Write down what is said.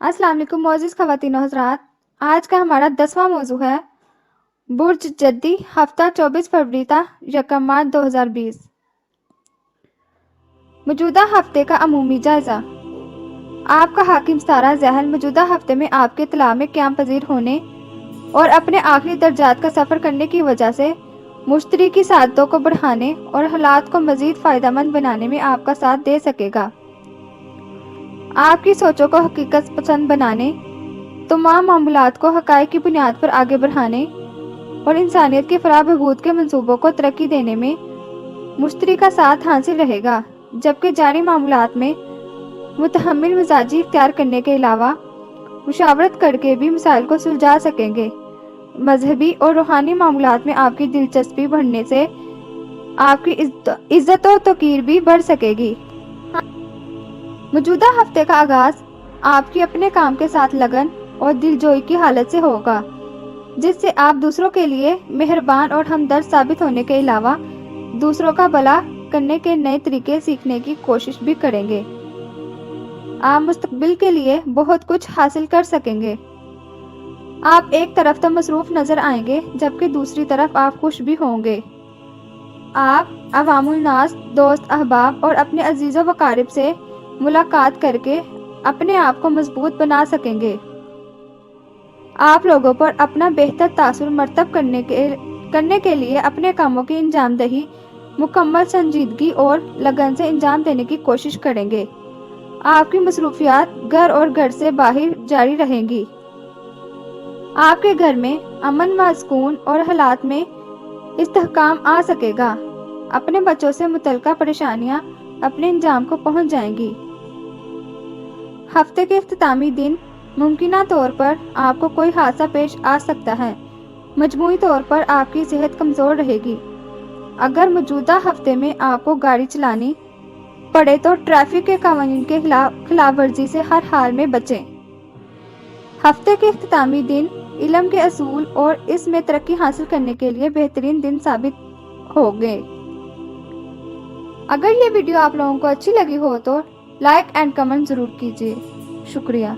अस्सलाम वालेकुम मोअज़्ज़िज़ ख़वातीन और हज़रात। आज का हमारा 10वां मौजू है बुर्ज जद्दी हफ्ता 24 फरवरी ता यकम मार्च 2020। मौजूदा हफ्ते का अमूमी जायज़ा। आपका हाकिम सारा जहल मौजूदा हफ्ते में आपके इत्तला में क़याम पज़ीर होने और अपने आखिरी दर्जात का सफ़र करने की वजह से मुश्तरी की सादतों को बढ़ाने और हालात को मज़ीद फ़ायदेमंद बनाने में आपका साथ दे सकेगा। आपकी सोचों को हकीकत पसंद बनाने, तमाम मामलात को हक़ाइक़ की बुनियाद पर आगे बढ़ाने और इंसानियत के फलाह बहबूद के मंसूबों को तरक्की देने में मुश्तरी का साथ हासिल रहेगा, जबकि जारी मामलात में मुतहम्मिल मिजाजी इख्तियार करने के अलावा मुशावरत करके भी मसाइल को सुलझा सकेंगे। मजहबी और रूहानी मामलात में आपकी दिलचस्पी बढ़ने से आपकी इज्जत और तौकीर भी बढ़ सकेगी। मौजूदा हफ्ते का आगाज आपकी अपने काम के साथ लगन और दिलजोई की हालत से होगा, जिससे आप दूसरों के लिए मेहरबान और हमदर्द साबित होने के अलावा दूसरों का भला करने के नए तरीके सीखने की कोशिश भी करेंगे। आप मुस्तकबिल के लिए बहुत कुछ हासिल कर सकेंगे। आप एक तरफ तो मसरूफ नजर आएंगे, जबकि दूसरी तरफ आप खुश भी होंगे। आप अवामुल नास, दोस्त, अहबाब और अपने अजीज़ों वकारिब से मुलाकात करके अपने आप को मजबूत बना सकेंगे। आप लोगों पर अपना बेहतर तासुर मरतब करने के लिए अपने कामों की अंजामदही मुकम्मल संजीदगी और लगन से अंजाम देने की कोशिश करेंगे। आपकी मसरूफियात घर और घर से बाहर जारी रहेंगी। आपके घर में अमन व सुकून और हालात में इस्तेहकाम आ सकेगा। अपने बच्चों से मुतल्लिका परेशानियां अपने अंजाम को पहुंच जाएंगी। हफ्ते के इख्तितामी दिन मुमकिना तौर पर आपको कोई हादसा पेश आ सकता है। मजमूई तौर पर आपकी सेहत कमज़ोर रहेगी। अगर मौजूदा हफ्ते में आपको गाड़ी चलानी पड़े तो ट्रैफिक के कानून के खिलाफ वर्जी से हर हाल में बचें। हफ्ते के इख्तितामी दिन इल्म के असूल और इसमें तरक्की हासिल करने के लिए बेहतरीन दिन साबित होंगे। अगर ये वीडियो आप लोगों को अच्छी लगी हो तो लाइक एंड कमेंट ज़रूर कीजिए। शुक्रिया।